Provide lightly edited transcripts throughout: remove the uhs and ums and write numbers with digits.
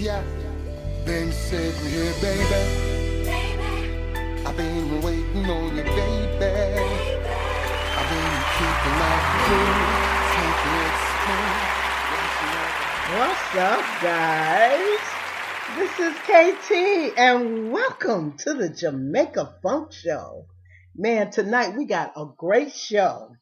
Yeah, been sitting here, baby. I've been waiting on you, baby. I've been keeping my cool, taking it slow. What's up, guys? This is KT, and welcome to the Jamaica Funk Show. Man, tonight we got a great show.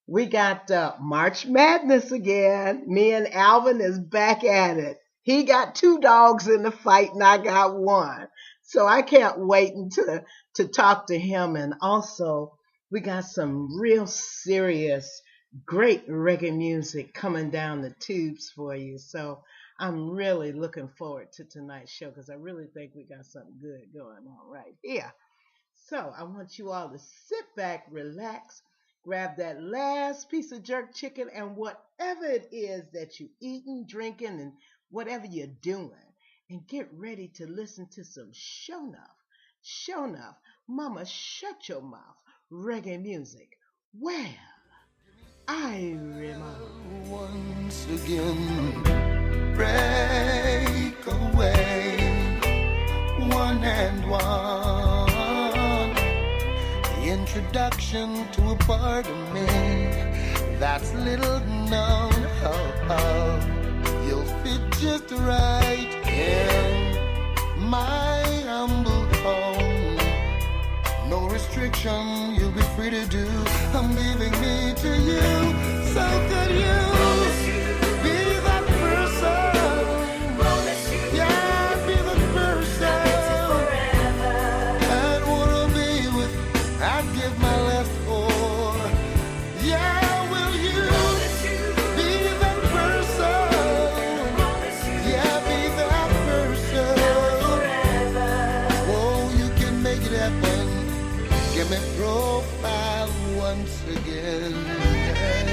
We got March Madness again. Me and Alvin is back at it. He got 2 dogs in the fight, and I got 1. So I can't wait to talk to him. And also, we got some real serious, great reggae music coming down the tubes for you. So I'm really looking forward to tonight's show because I really think we got something good going on right here. So I want you all to sit back, relax, grab that last piece of jerk chicken and whatever it is that you're eating, drinking, and whatever you're doing, and get ready to listen to some show enough, mama, shut your mouth, reggae music. Well, I remember. Once again, break away, one and one. The introduction to a part of me that's little known. You'll fit just right in my humble home. No restriction, you'll be free to do. I'm giving me to you. So could you be that person? Yeah, be the person I'd wanna be with. I'd give my last for. Yeah. Give me profile once again. Hey.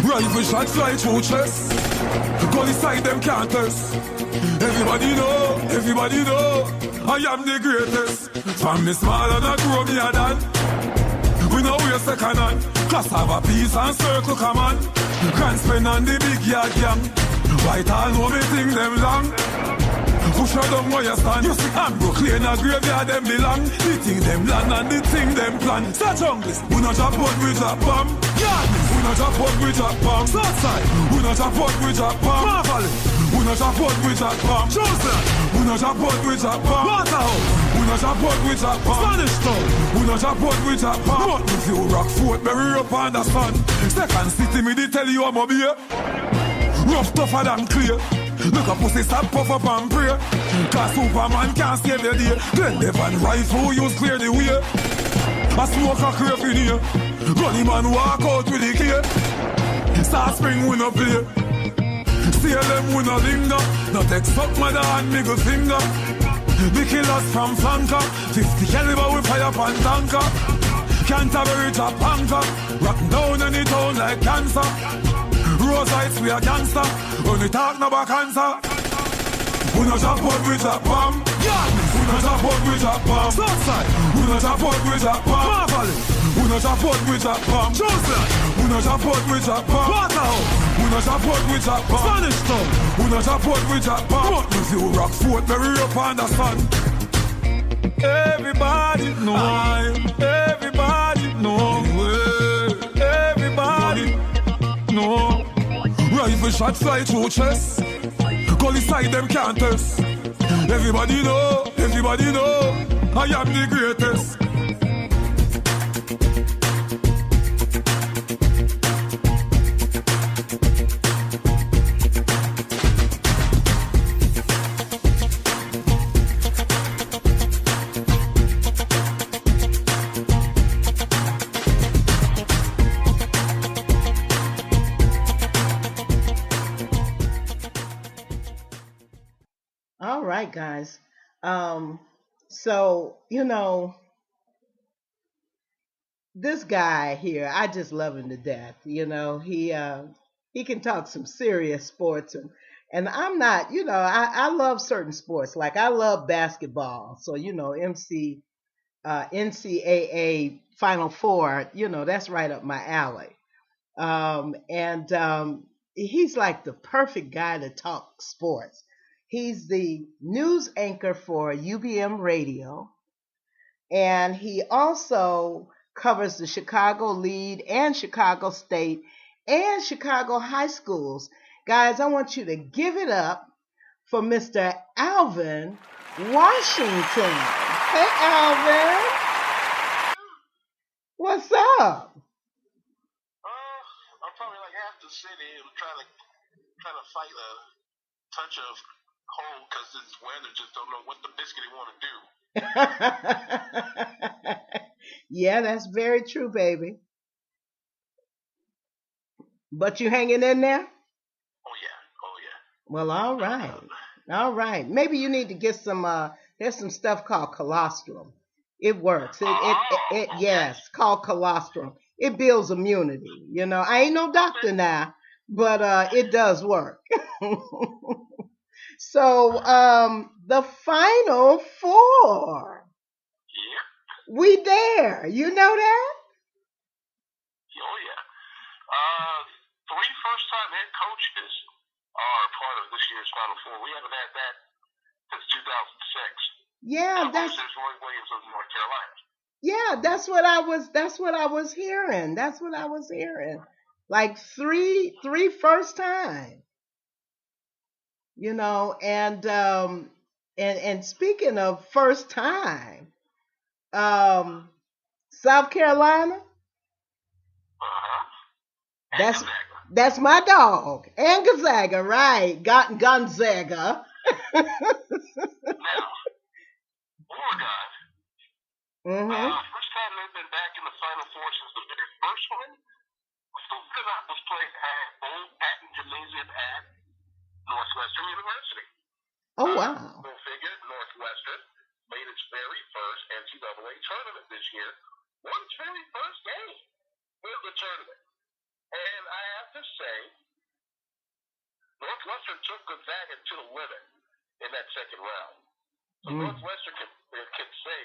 Rifle shots fly through chest. Gun inside them can't test. Everybody know I am the greatest. From me small and I grow me a done. We know we're second hand. Class have a piece and circle come on. Grand spend on the big yard gang. White all know me think them long. Push her down where you stand. You see, I'm Brooklyn, a graveyard them belong. The thing them land and the thing them plan. So junglist, we not drop out, we drop bomb. Yardness, we not drop out, we drop bomb. Southside, we not drop out, we drop bomb. Marvellous, we not drop out, we drop bomb. Chosen, we not drop out, we drop bomb. Waterhouse, we not drop out, we drop bomb. Spanish Town, we not drop out, we drop bomb. But if you rock Fort, bury up on the sun. Second city, me they tell you I'm a beer. Rough, tougher than clear. Look a pussy stop, puff up and pray. Cause Superman can't save your day. Then the van rifle use clear the way. A smoke a creep in here. Gunny man walk out with the key. Start spring we no play. CLM we no linger. No take suck mother and middle finger. The killers from flanker. 50 caliber we fire pan tanker. Canterbury top anchor. Rock down any town like cancer. Rose heights we a gangster. When we talk no about cancer. We no drop out with a bomb. Yardness, we no drop out with a bomb. Southside, we no drop out with a bomb. Marvellous, we no drop out with a bomb. Chosen, we no drop out with a bomb. Waterhouse, we no drop out with a bomb. Spanish Town, we no drop out with a bomb. But if you rock Fort, bury up on the sun. Everybody know, everybody know, everybody know. Rifle shot fly through chest. Gully side them can't test. Everybody know, I am the greatest. All right, guys. So, this guy here, I just love him to death. He can talk some serious sports, and I'm not, I love certain sports. Like I love basketball. So, NCAA Final Four, that's right up my alley. He's like the perfect guy to talk sports. He's the news anchor for UBM Radio, and he also covers the Chicago Lead and Chicago State and Chicago high schools. Guys, I want you to give it up for Mr. Alvin Washington. Hey, Alvin. What's up? I'm probably like half the city and trying to fight a touch of cold because this weather just don't know what the biscuit want to do. Yeah, that's very true, baby. But you hanging in there? Oh yeah. Well, all right. Maybe you need to get some. There's some stuff called colostrum. It works. Yes, called colostrum. It builds immunity. I ain't no doctor now, but it does work. So, the Final Four. Yeah. We there. You know that? Oh, yeah. 3 first-time head coaches are part of this year's Final Four. We haven't had that since 2006. Yeah, and there's Roy Williams of North Carolina. Yeah, that's what I was hearing. Like three first time. And speaking of first time, South Carolina, that's my dog, and Gonzaga, right? Gonzaga. Now, Oregon. First time they've been back in the Final Four since the very first one. Was played at Old Patton Gymnasium at Northwestern University. Oh, wow. Go figure, Northwestern made its very first NCAA tournament this year. Won its very first game with the tournament. And I have to say, Northwestern took Gonzaga to the limit in that second round. So Northwestern can say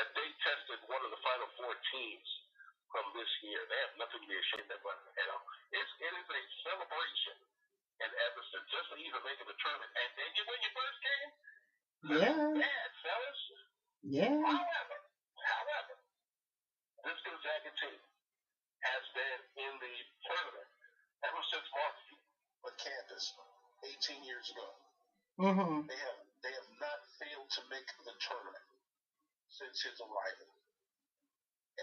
that they tested one of the Final Four teams from this year. They have nothing to be ashamed of. It is a celebration in Evanston just for even making the tournament. And then you win your first game, Yeah. Bad, fellas. Yeah. However, this Gonzaga team has been in the tournament ever since Mark on campus 18 years ago. Mm-hmm. They have not failed to make the tournament since his arrival.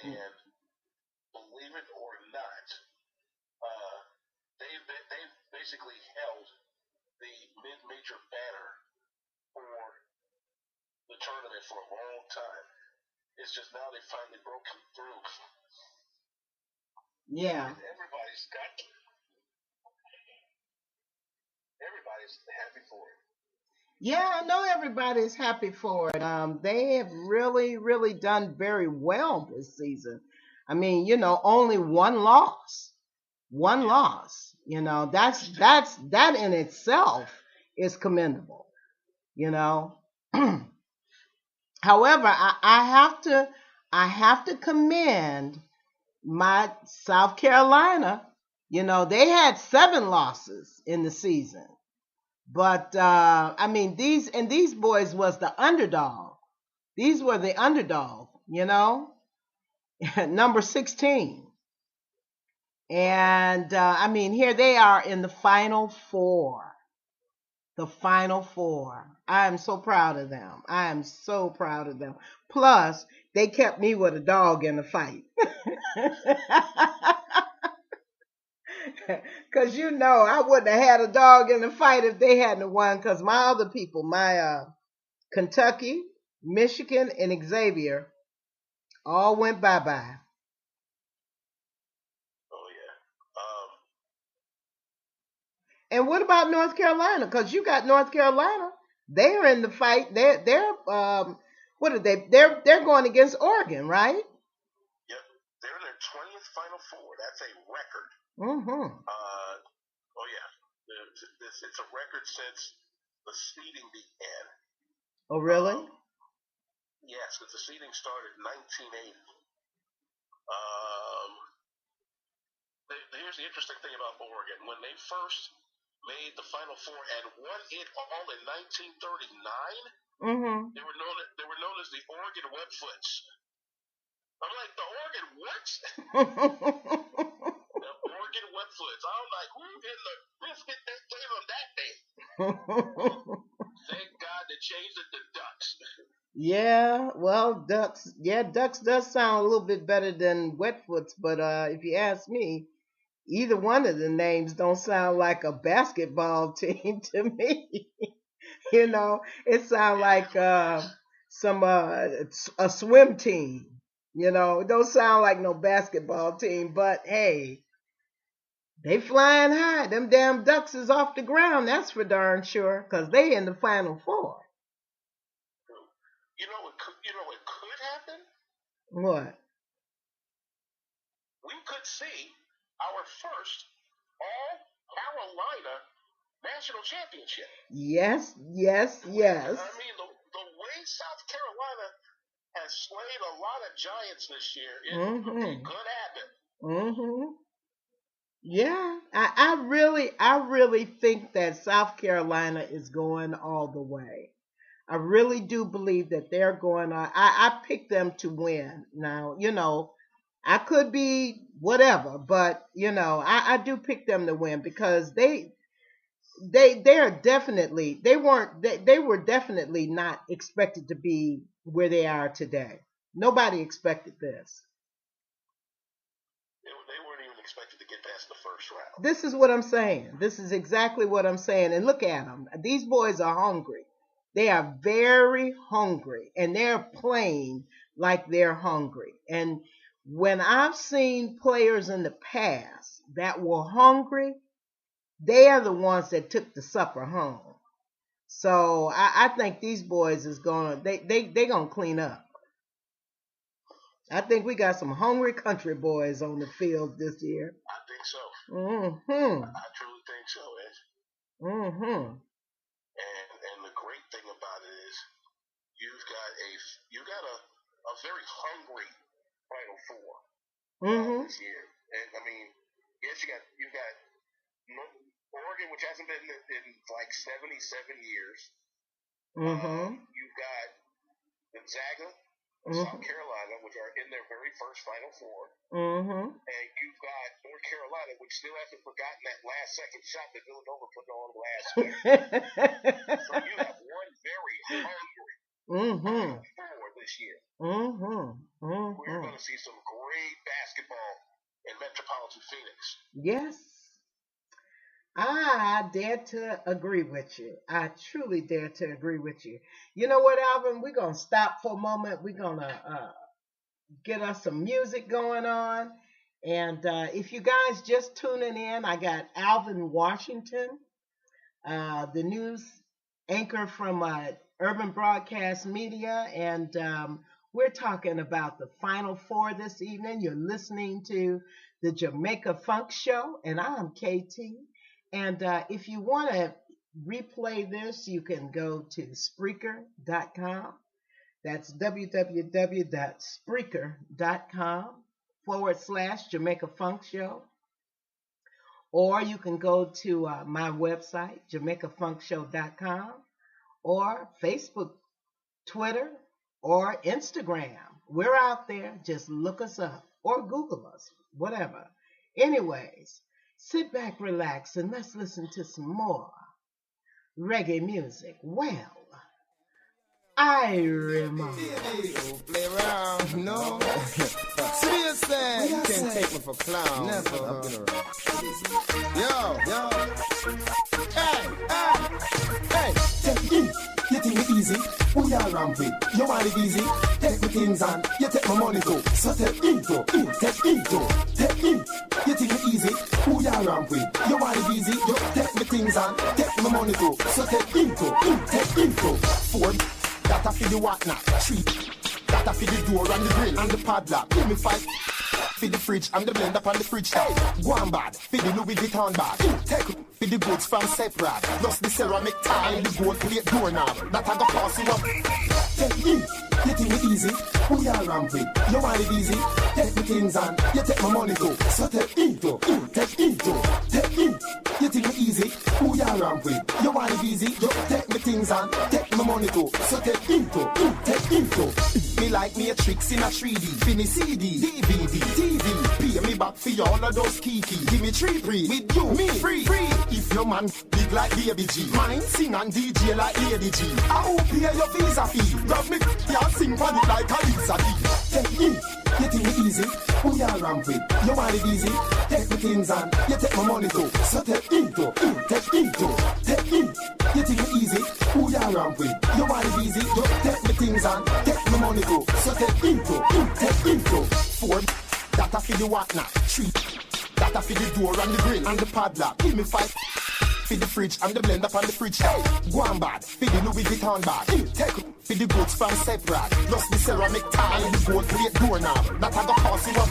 And believe it or not, they've basically held the mid-major banner for the tournament for a long time. It's just now they finally broken through. Yeah. And everybody's happy for it. Yeah, I know everybody's happy for it. They have really, really done very well this season. I mean, only one loss. One loss. That in itself is commendable. However, I have to commend my South Carolina. They had 7 losses in the season. But I mean, these boys was the underdog. These were the underdog, number 16. And I mean, here they are in the Final Four. The Final Four. I am so proud of them. I am so proud of them. Plus, they kept me with a dog in the fight. Because I wouldn't have had a dog in the fight if they hadn't won, because my other people, my Kentucky, Michigan, and Xavier all went bye-bye. Oh, yeah. And what about North Carolina? Because you got North Carolina. They're in the fight. They're what are they? They're going against Oregon, right? Yep. They're in their 20th Final Four. That's a record. Mm-hmm. Oh yeah, it's a record since the seeding began. Oh really? Yes, because the seeding started in 1980. Here's the interesting thing about Oregon. When they first made the Final Four and won it all in 1939, they were known as the Oregon Webfoots. I'm like, the Oregon what? The Oregon Webfoots. I'm like, who in the biscuit they gave them that name? Thank God they changed it to Ducks. Yeah, well, Ducks. Yeah, Ducks does sound a little bit better than Wetfoots, but if you ask me, either one of the names don't sound like a basketball team to me. It sounds like some a swim team. It don't sound like no basketball team, but hey, they flying high. Them damn Ducks is off the ground, that's for darn sure, because they in the Final Four. You know what could happen? What? We could see our first All-Carolina national championship. Yes. I mean, the way South Carolina has slayed a lot of giants this year, it could happen. Yeah, I really think that South Carolina is going all the way. I really do believe that they're going on. I picked them to win. Now, I could be whatever, but I do pick them to win because they were definitely not expected to be where they are today. Nobody expected this. They weren't even expected to get past the first round. This is what I'm saying. This is exactly what I'm saying. And look at them. These boys are hungry. They are very hungry, and they're playing like they're hungry. And when I've seen players in the past that were hungry, they are the ones that took the supper home. So I think these boys is gonna gonna clean up. I think we got some hungry country boys on the field this year. I think so. I truly think so, Ed. And the great thing about it is you've got a very hungry Final Four this year. And I mean, yes, you've got Oregon, which hasn't been in like 77 years. You've got Gonzaga, South Carolina, which are in their very first Final Four. And you've got North Carolina, which still hasn't forgotten that last second shot that Villanova put on last year. So you have one very hungry four this year. We're going to see some great basketball in Metropolitan Phoenix. Yes. I dare to agree with you. I truly dare to agree with you. You know what, Alvin? We're going to stop for a moment. We're going to get us some music going on. And if you guys just tuning in, I got Alvin Washington, the news anchor from Urban Broadcast Media. And we're talking about the Final Four this evening. You're listening to the Jamaica Funk Show. And I'm KT. And if you want to replay this, you can go to Spreaker.com. That's www.spreaker.com/Jamaica Funk Show. Or you can go to my website, JamaicaFunkShow.com, or Facebook, Twitter, or Instagram. We're out there. Just look us up or Google us, whatever. Anyways. Sit back, relax, and let's listen to some more reggae music. Well, I remember. Play around, no. Seriously, you can't take me for clown. Never. Yo. Hey. Take it. You think it easy? Who you around with? You want it easy? Take me things on. You take my money too. So take into. Take into. Take in. You think it easy? Who you around with? You want it easy? You take me things on. Take my money too. So take into. Take into. Four. That a for the whatnot. Three. That a for the door and the grill and the padlock. Give me 5. For the fridge and the blender on the fridge. Hey, go on bad. For the Louis Vuitton bag. Take for the goods from separate. Plus the ceramic tile and the gold plate doorknob. That I go pass you up. Take in. You think it easy? Who you around with? You want it easy? Take me things on. You take my money too. So take into. Take into. Take in. You think it easy? Who you around with? You want it easy? You take me things on. Take my money too. So take into. Take into. Me like me a tricks in a 3D. Fini CD, DVD, TV. Pay me back for all of those kiki. Give me 3 free. With you, me free. If your man big like Baby G, mine sing and DJ like Lady G. I will pay your visa fee. Grab me, yeah, sing for it like a Lisa D. Take in. You think it easy? Who you around with? You want it easy? Take me things on. You take my money too. So take into. Take into. Take in. You think it easy? Who you around with? You want it easy? You take me things on. Take my money too. So take into. Take into. 4. That a for the whatnot. 3. That a for the door and the grill and the padlock. Give me 5. For the fridge and the blender on the fridge. Hey, go on bad. For the Louis Vuitton bag. Take for the goods from separate. Plus the ceramic tile and the gold plate doorknob. That I go pass you up.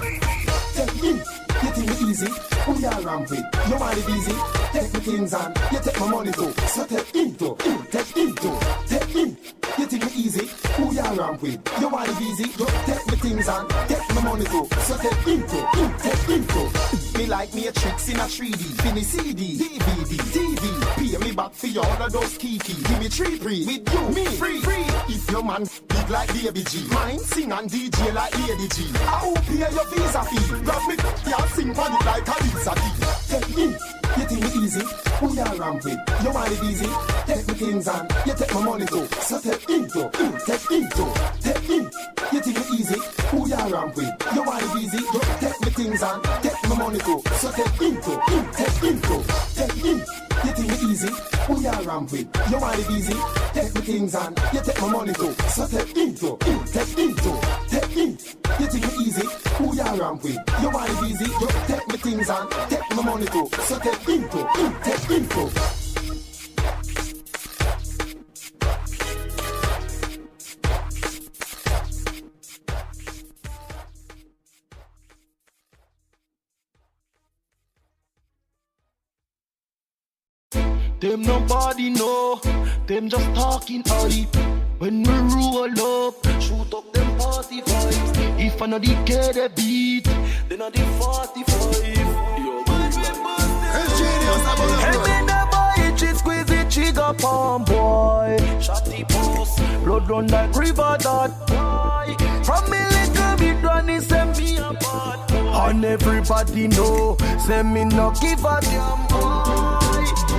Take in. You think it easy? Who you around with? You want it easy? Take me things on. You take my money too. So take into. Take into. Take in. You think it easy? Who you around with? You want it easy? You take me things on. Take my money too. So take into. Take into. Me like me a tricks in a 3D. Fini CD, DVD, TV. Pay me back for all of those kiki. Give me 3 free. With you, me free. If your man big like Baby G, mine sing and DJ like Lady G. I will pay your visa fee. Grab me, yeah, sing for it like a Lisa D. Take in. You think it easy? Who you around with? You want it easy? Take me things on. You take my money too. So take into. Take into. Take in. You think it easy? Who you around with? You want it easy? You take me things on. Take my money too. So take into. Take into. Take in. You think it easy? Who you around with? You want it easy? Take me things on. You take my money too. So take into. Take into. Take in. You think it easy? Who you around with? You want it easy? You take me things on. Take my money too. So take into. Take into. Them nobody know, them just talking hype. When we roll up, shoot up them party vibes. If I know the K the beat, then I the 45. Yo, It's genius, I'm on the hey, road. me no buy it, cheap, squeeze it cheap. trigger palm boy. Shotty post, blood run like river that boy. From me little bit run, he send me apart. And everybody know, send me no give a damn boy.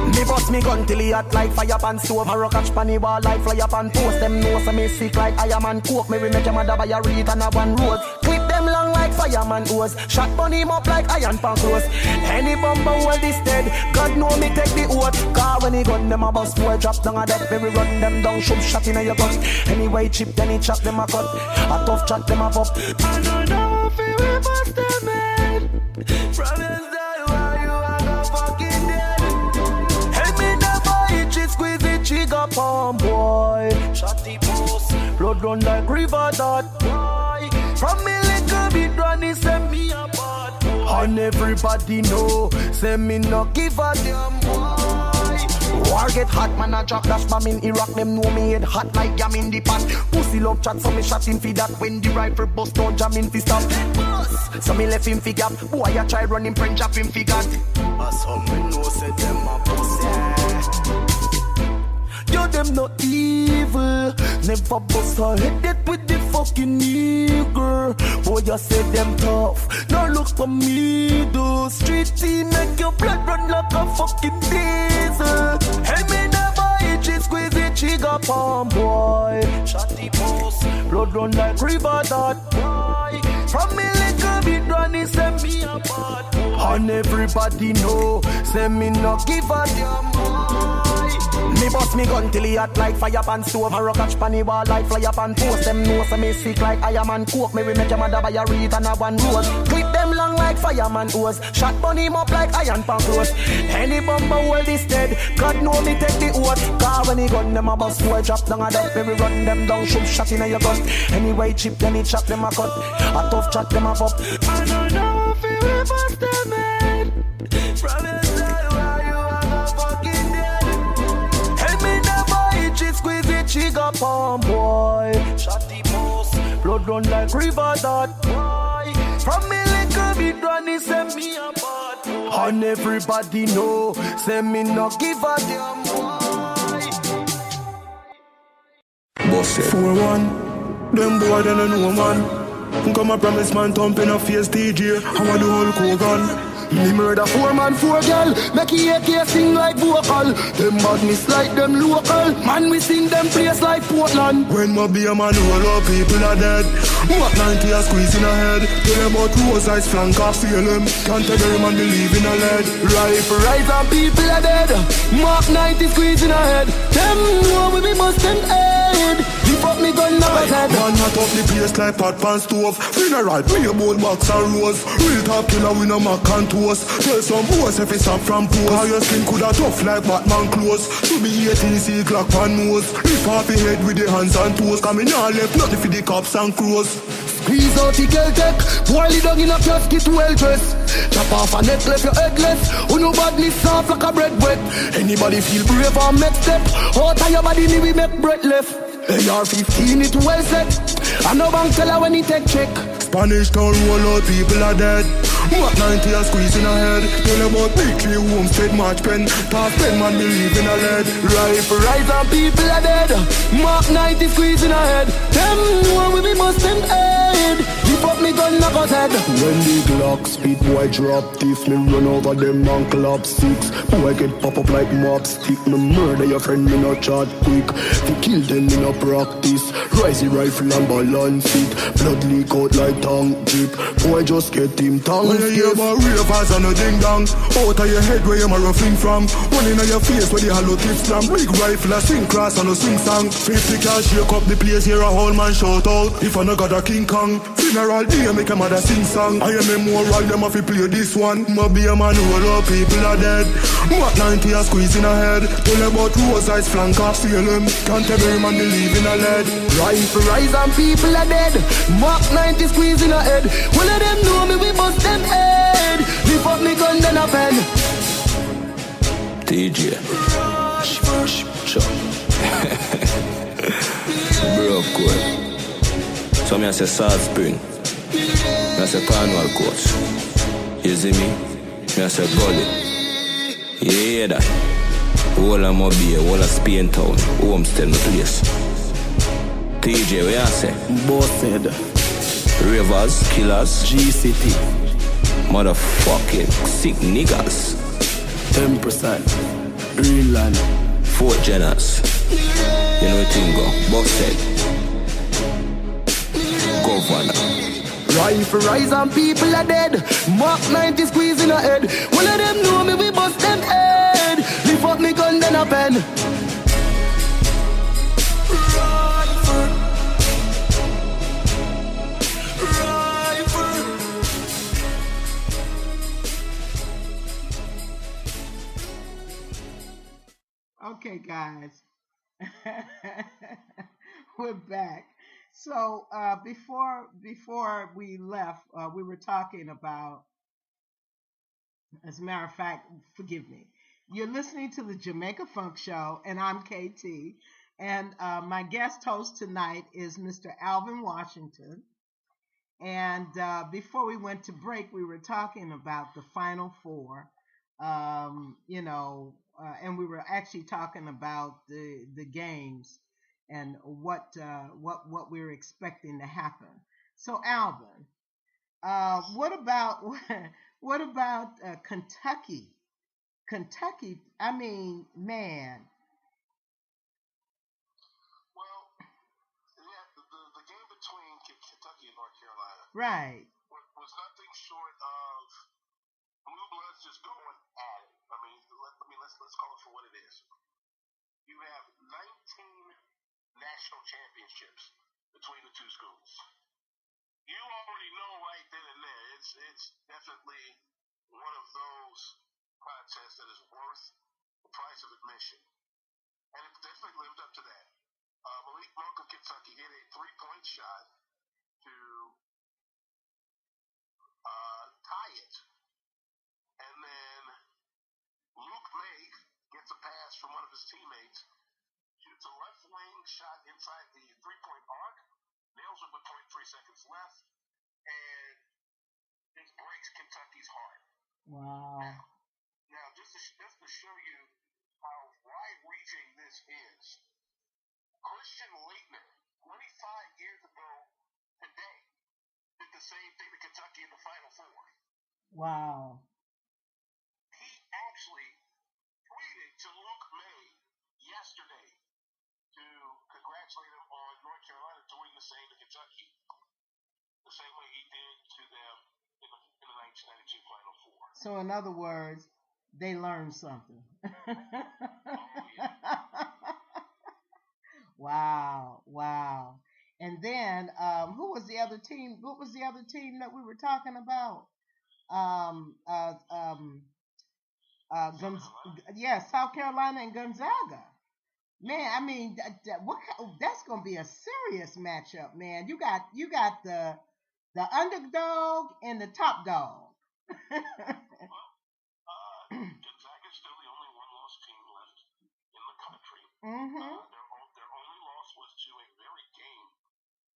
Me bust me gun till he hot like fire pan stove. I rock catch panny wall like fly up and post. Them know so me sick like Iron Man coke. Me make your mother buy a reed and a one road. Clip them long like fireman hose. Shot burn him up like iron pan close. Any bumper hold this dead. God know me take the oath. Car when he gun them a bust boy drop down a dead. Me run them down, shoot shot in your gut. Anyway chip then he chop them a cut. A tough chat them a pop. I don't know if we bust them head. From inside why you are no fucking dead. Help me never itch it, squeeze it, trigger palm boy. Shotty post, blood run like river that boy. From me little bit run, he send me apart. And everybody know, send me no give a damn boy. War get hot, man a drop dash bomb in Iraq. Them know me head hot like yam in the pot. Pussy love chat, so me shot him for that. When the rifle bust, don't jam in fi stop. So me left him fi gap. Boy I try run him, friend chop him fi got. As some me know say them a pussy. Yo, them not evil. Never bust her head dead with the fucking nigger. Boy, you say them tough. Now look for me, though. Street team make your blood run like a fucking diesel. Hey, me never itch it, squeeze it, trigger palm, boy. Shotty post, blood run like river that boy. From me little bit run, he send me apart. And everybody know, send me no give a damn boy. Me bust me gun till he hot like fire pan stove. I rock catch panny wall like fly up and post. Them know so me sick like Iron Man coke. Me make your mother buy a reed and a one rose. Clip them long like fireman hose. Shot burn him up like iron pan close. Any bumper hold this dead. God know me take the oath. Car when he gun them a bust boy drop down a dead. Baby run them down, shoot shot in your gut. Anyway chip then he chop them a cut. A tough chat them a pop. I don't know if we bust them head. From inside why you are no fucking dead. Help me never itch it, squeeze it, trigger palm boy. Shotty post, blood run like river that boy. From me little bit run, he send me apart. And everybody know, send me no give a damn boy. Boss it. 4-1, them boy they don't know man. Come a promise man, thump in a face DJ. I want the whole Kogan. Me murder 4 man, 4 girl. Make AK sing like vocal. Them badness like them local. Man, we sing them place like Portland. When my be a man, all our people are dead. What 90 are squeezing a head. Tell them about rose eyes, flank off, feel them. Can't tell them man believe in a lead. Rifle rise and people are dead. Mark 90 squeezing a head. Them know we must them head. Lift up me gun now head. Man hot up the place like pot pan stove. Funeral, me a bowl box and rose. Real top killer, we no mac and toast. Tell some boys if it's up from pose. How your skin coulda tough like Batman clothes. To be 18C clock pan nose. Lift off the head with the hands and toes. Come in all left nothing for the cops and crows. Squeeze out the Celtic. Boil it down in a casket well dressed. Chop off a neck left your headless. Who no badness soft like a bread wet. Anybody feel brave or make step. Out of your body me we make breath left. AR-15 it well set. I no bank teller when he take check. Spanish town roll out, people are dead. What 90 are squeezing a head. Tell about big clear homestead match pen. Top 10 man believe in a lead. Rifle rise and people are dead. Mark 90 squeezing a head. Them know we must them head. Lift up me gun knock us head. When the Glock speed boy drop this, me run over them and clap 6. Boy get pop up like mob stick. Me murder your friend, me not chat quick. To kill them me no practice. Rise the rifle and balance it. Blood leak out like tongue drip. Boy just get him tongue. When you hear about ravers and a ding dong, out of your head where you a roughing from. One in your face where the hollow tip slam. Big rifle a sing cross and a sing song. 50 cash shake up the place, hear a whole man shout out. If I no got a King Kong, funeral day make a mother sing song. I am a moral, them have to play this one. Ma be a man who all people are dead. What 90 are squeezing a head. Tell about rose eyes, flank off, feel them. Can't every man believe in a lead. Rifle rise and people are dead. Mark 90 squeezing a head. One of them know me, we bust them head. Lift up me gun then a pen. DJ Sure. Bro, cool. So me I say Salt Spring. Me I say Cornwall Coast. You see me? Me I say Gully. You hear that? Whole of Mobile, whole of Spain town, Homestead, my place. TJ, what you say? Bossed, Rivers, killers, G-City, motherfucking sick niggas. 10%, Greenland, Fort Jenners. You know what thing go? Bossed. Governor. Rifle rise and people are dead. Mark 90 squeeze in a head. One of them know me, we bust them head. Lift up me gun, then a pen. Rifle. Okay, guys, we're back. So before we left, we were talking about. As a matter of fact, forgive me. You're listening to the Jamaica Funk Show, and I'm KT. And my guest host tonight is Mr. Alvin Washington. And before we went to break, we were talking about the Final Four. And we were actually talking about the games and what we were expecting to happen. So, Alvin, what about Kentucky? Kentucky, I mean, man. Well, yeah, the game between Kentucky and North Carolina, Right. was nothing short of blue bloods just going at it. I mean, let's call it for what it is. You have 19 national championships between the two schools. You already know right then and there, it's definitely one of those contests that is worth the price of admission. And it definitely lived up to that. Malik Monk of Kentucky hit a 3-point shot to tie it. And then Luke May gets a pass from one of his teammates, shoots a left wing shot inside the 3-point arc, nails it with 0.3 seconds left, and just breaks Kentucky's heart. Wow. Now just to show you how wide-reaching this is, Christian Laettner, 25 years ago today, did the same thing to Kentucky in the Final Four. Wow. He actually tweeted to Luke May yesterday to congratulate him on North Carolina doing the same to Kentucky, the same way he did to them in the 1992 Final Four. So in other words, they learned something. Oh, yeah. Wow. And then who was the other team? What was the other team that we were talking about? South Carolina and Gonzaga. Man, I mean, that's gonna be a serious matchup, man. You got the underdog and the top dog. Gonzaga's still the only one-loss team left in the country. Mm-hmm. Their only loss was to a very game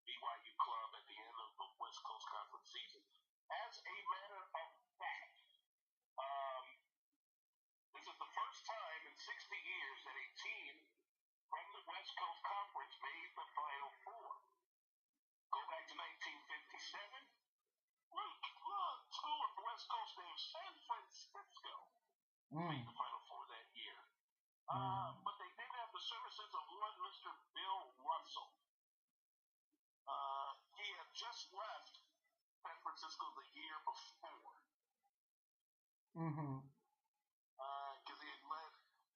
BYU club at the end of the West Coast Conference season. As a matter of fact, this is the first time in 60 years that a team from the West Coast Conference made the Final Four. Go back to 1957. Two of the West Coast named San Francisco made the Final Four that year. But they did have the services of one Mr. Bill Russell. He had just left San Francisco the year before. Because he had led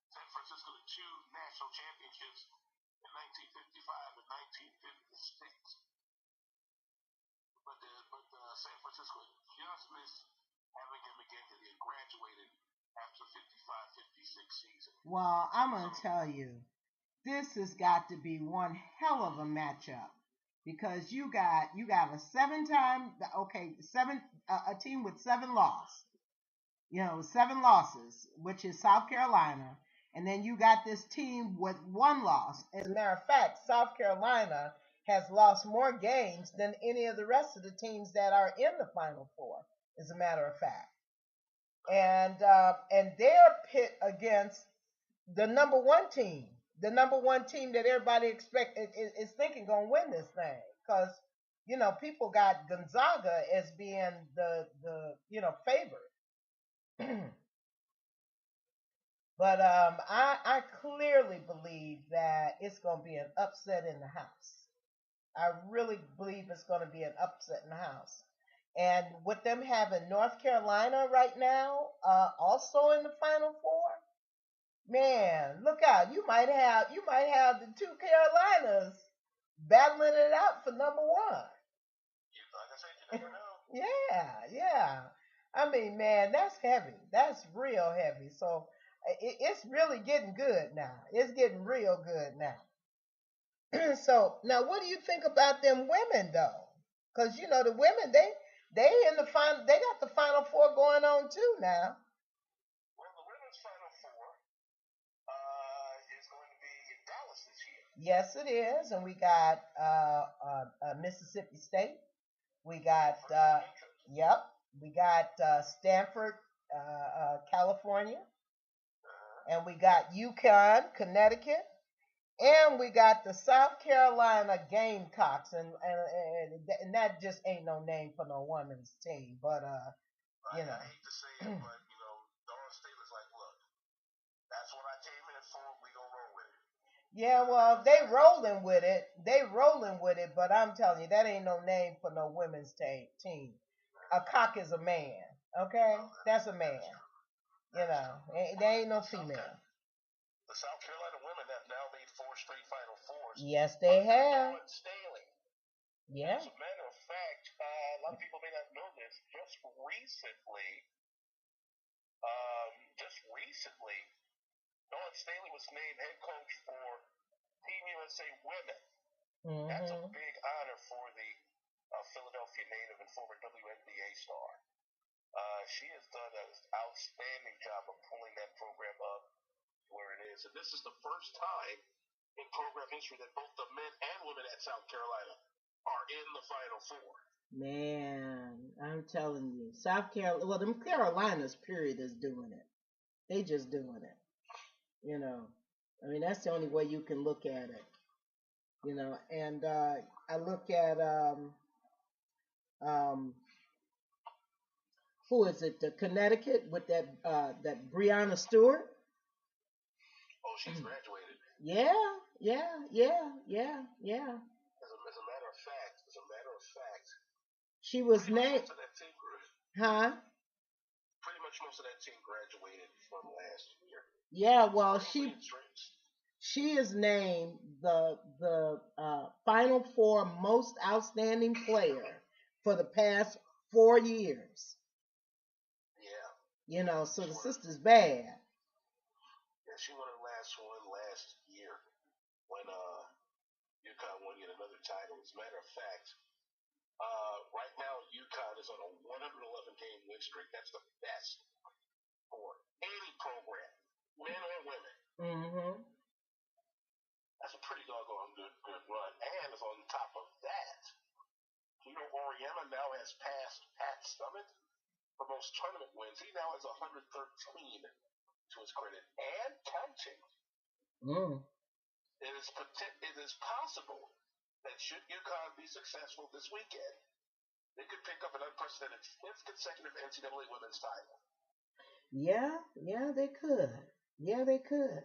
San Francisco to 2 national championships in 1955 and 1956. But San Francisco just missed having him again because he had graduated after 55-56 season. Well, I'm gonna tell you, this has got to be one hell of a matchup because you got a 7-time a team with 7 losses. 7 losses, which is South Carolina, and then you got this team with 1 loss. As a matter of fact, South Carolina has lost more games than any of the rest of the teams that are in the Final Four, as a matter of fact. And they're pit against the number one team, that everybody is thinking gonna win this thing, because people got Gonzaga as being the favorite. But I clearly believe that it's gonna be an upset in the house. I really believe it's gonna be an upset in the house. And with them having North Carolina right now, also in the Final Four, man, look out! You might have the two Carolinas battling it out for number one. Like I said, you never know. Yeah. I mean, man, that's heavy. That's real heavy. So it's really getting good now. It's getting real good now. So now, what do you think about them women though? Because the women, they in the final. They got the Final Four going on too now. Well, the women's Final Four is going to be in Dallas this year. Yes, it is, and we got Mississippi State. We got we got Stanford, California, and we got UConn, Connecticut, and we got the South Carolina Gamecocks, and that just ain't no name for no women's team, but I hate to say it, but Dawn Staley's like, look, that's what I came in for. We gonna roll with it. Yeah, well, they rolling with it. But I'm telling you, that ain't no name for no women's team. A cock is a man, okay? That's a man. There ain't no female. The South Carolina women have now made 4 straight Final Fours. Yes, they have. Dawn Staley. Yeah. As a matter of fact, a lot of people may not know this. Just recently, Dawn Staley was named head coach for Team USA Women. Mm-hmm. That's a big honor for the Philadelphia native and former WNBA star. She has done an outstanding job of pulling that program up where it is. And this is the first time in program history that both the men and women at South Carolina are in the Final Four. Man, I'm telling you. South Carolina, well, them Carolinas, period, is doing it. They just doing it. I mean, that's the only way you can look at it. And I look at who is it? The Connecticut with that Breonna Stewart. Oh, she's graduated. Yeah. As a matter of fact, she was named. Huh? Pretty much most of that team graduated from last year. Yeah, well, she is named the Final Four most outstanding player for the past 4 years. Yeah. So the sister's bad. Yeah, she won her last one last year when UConn won yet another title. As a matter of fact, right now UConn is on a 111-game win streak. That's the best for any program, men or women. Mm-hmm. That's a pretty doggone good run. And on top of that, Oriema now has passed Pat Summitt for most tournament wins. He now has 113 to his credit and counting. It is possible that should UConn be successful this weekend, they could pick up an unprecedented 5th consecutive NCAA women's title. Yeah, they could.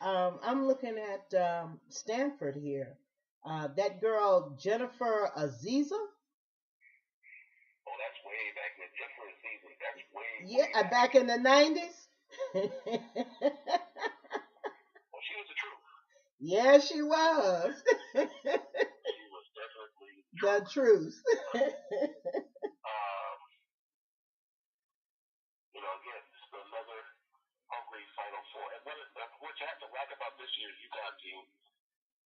I'm looking at Stanford here. That girl Jennifer Aziza. Oh, that's way back then. Jennifer Aziza. That's way. Yeah, back in the 90s. Well, she was the truth. Yeah, she was. She was definitely the truth. Again, this is another hungry Final Four. And what you have to like about this year's UConn team,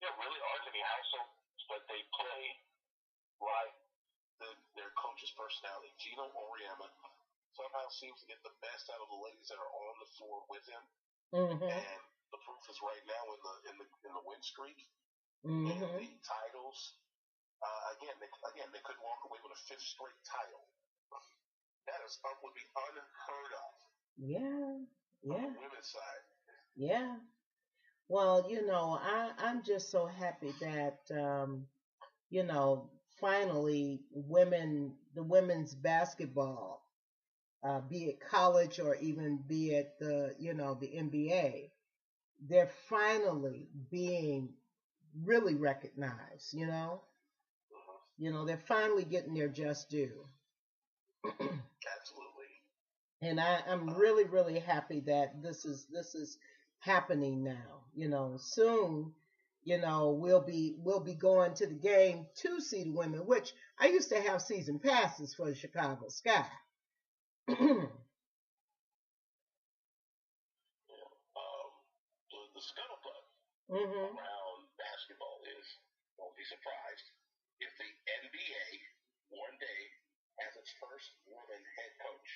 there really aren't any households, but they play like their coach's personality. Gino Oriema somehow seems to get the best out of the ladies that are on the floor with him. Mm-hmm. And the proof is right now in the win streak and the titles. Again, they could walk away with a 5th straight title. That would be unheard of. Yeah. On the women's side. Yeah. Well, I'm just so happy that, finally the women's basketball, be it college or even be it the NBA, they're finally being really recognized. They're finally getting their just due. Absolutely. And I'm really, really happy that this is happening now. Soon, we'll be going to the game to see the women, which I used to have season passes for the Chicago Sky. The scuttlebutt Mm-hmm. around basketball is, don't be surprised if the NBA one day has its first woman head coach.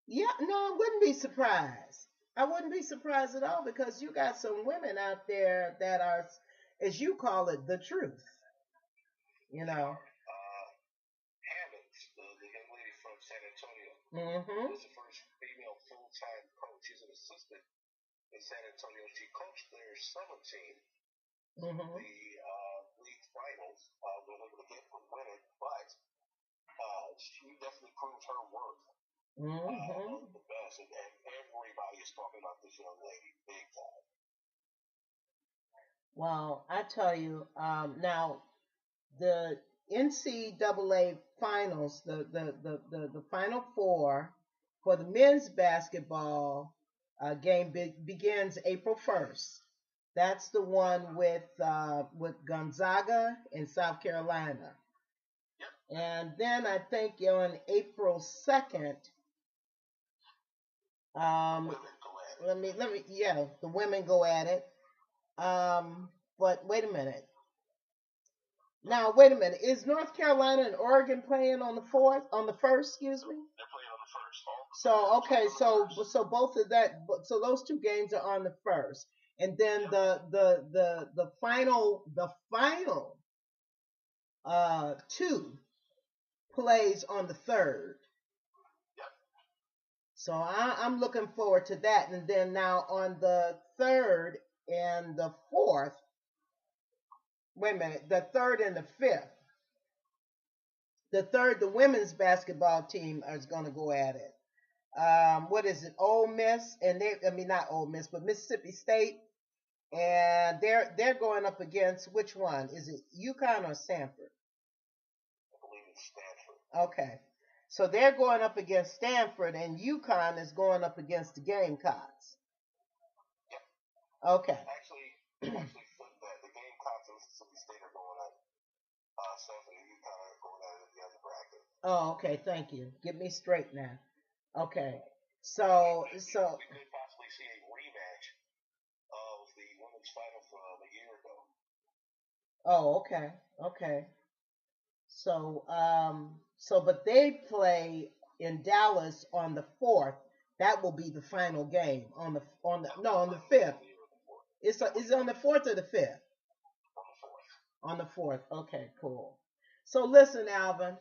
Yeah, no, I wouldn't be surprised. I wouldn't be surprised at all because you got some women out there that are, as you call it, the truth. You know. Hammonds, the young lady from San Antonio, Mm-hmm. was the first female full-time coach. She's an assistant in San Antonio. She coached their summer team Mm-hmm. the league finals. Was able to win it, but she definitely proved her worth. Mm-hmm. The best, and everybody is talking about this young lady big time. Well, I tell you, now the NCAA finals, the Final Four for the men's basketball game begins April 1st. That's the one with Gonzaga in South Carolina. And then I think on April 2nd, the women go at it. But wait a minute. Now, wait a minute. Is North Carolina and Oregon playing on the first, excuse me? They're playing on the first. So, okay, so both of that, so those two games are on the first. And then the final two plays on the third. So I'm looking forward to that. And then now on the third and the fourth, wait a minute, the third and the fifth. The women's basketball team is going to go at it. What is it? Ole Miss, and not Ole Miss, but Mississippi State, and they're going up against which one? Is it UConn or Stanford? I believe it's Stanford. Okay, so they're going up against Stanford, and UConn is going up against the Gamecocks. Okay. Actually, the Gamecocks and Mississippi State are going at Stanford and UConn are going at it in the other bracket. Oh, okay. Thank you. Get me straight now. Okay. So. We could possibly see a rematch of the women's final from a year ago. Oh, okay. Okay. So, but they play in Dallas on the 4th. That will be the final game on the 5th. Is it on the 4th or the 5th? On the 4th. Okay, cool. So listen, Alvin,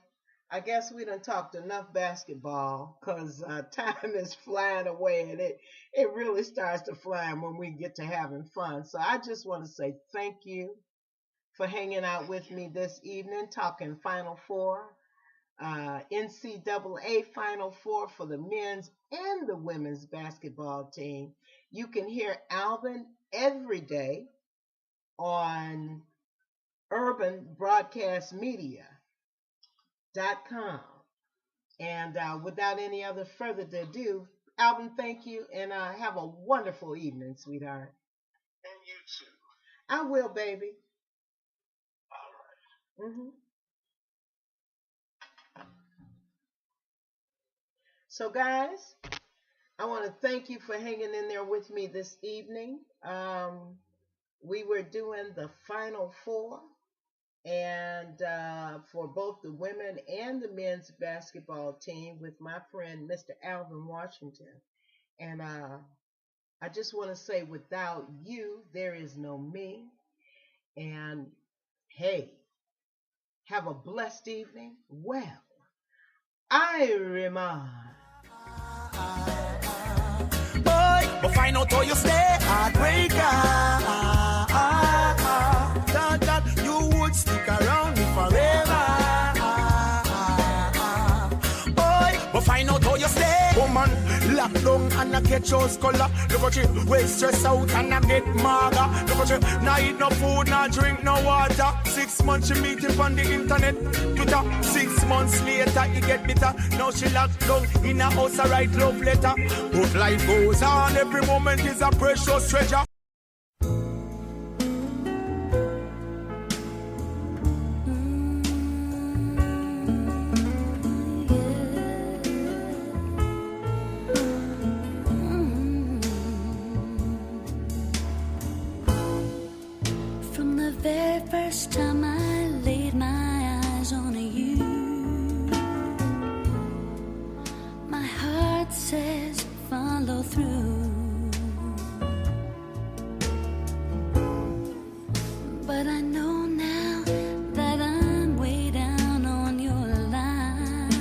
I guess we done talked enough basketball because time is flying away, and it really starts to fly when we get to having fun. So I just want to say thank you for hanging out with me this evening, talking Final Four, NCAA Final Four for the men's and the women's basketball team. You can hear Alvin every day on urbanbroadcastmedia.com. And without any other further ado, Alvin, thank you, and have a wonderful evening, sweetheart. And you too. I will, baby. All right. Mm-hmm. So, guys, I want to thank you for hanging in there with me this evening. We were doing the Final Four, and for both the women and the men's basketball team with my friend, Mr. Alvin Washington. And I just want to say, without you, there is no me. And hey, have a blessed evening. Well, I remind. Boy, but find out how you stay. Heartbreaker. That you would stick around me forever. Boy, but find out how you stay. Woman, lock down and I get your color. Look at you, way stress out and I get maga. Look at you, now eat no food, now drink no water. 6 months she meet him on the internet, Twitter. 6 months later he get bitter. Now she locked down in a house, I write love letter. But life goes on, every moment is a precious treasure. First time I laid my eyes on you, my heart says follow through. But I know now that I'm way down on your line.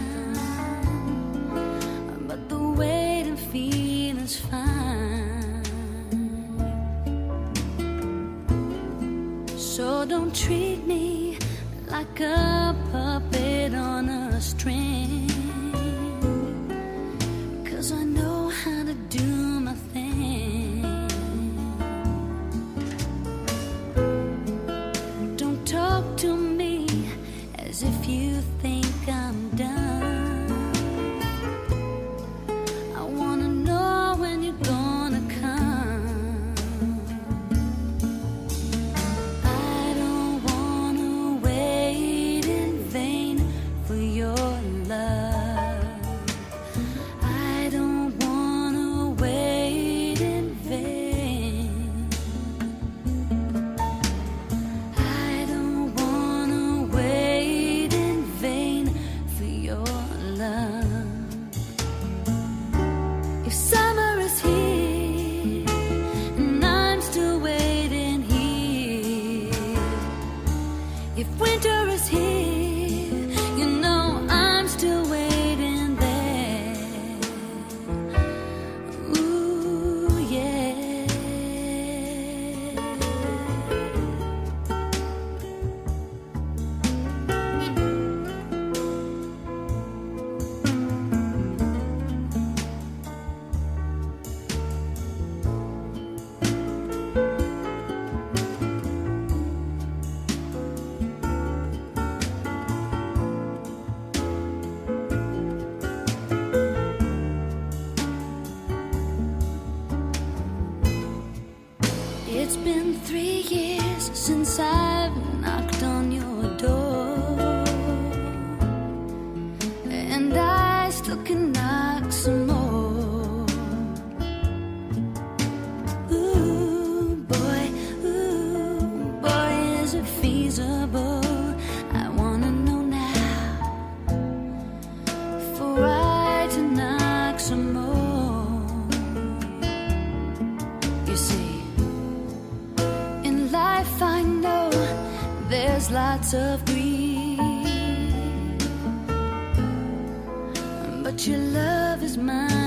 But the wait and feel is fine. So don't treat me like a puppet on a string, 'cause I know how to do my thing. Don't talk to me as if you think I'm done. I wanna know when you're gonna come. It's been 3 years since I've knocked on your door, and I still can knock some more. Ooh, boy, is it feasible? I wanna know now, for I to knock some more. You see, life I know there's lots of grief, but your love is mine.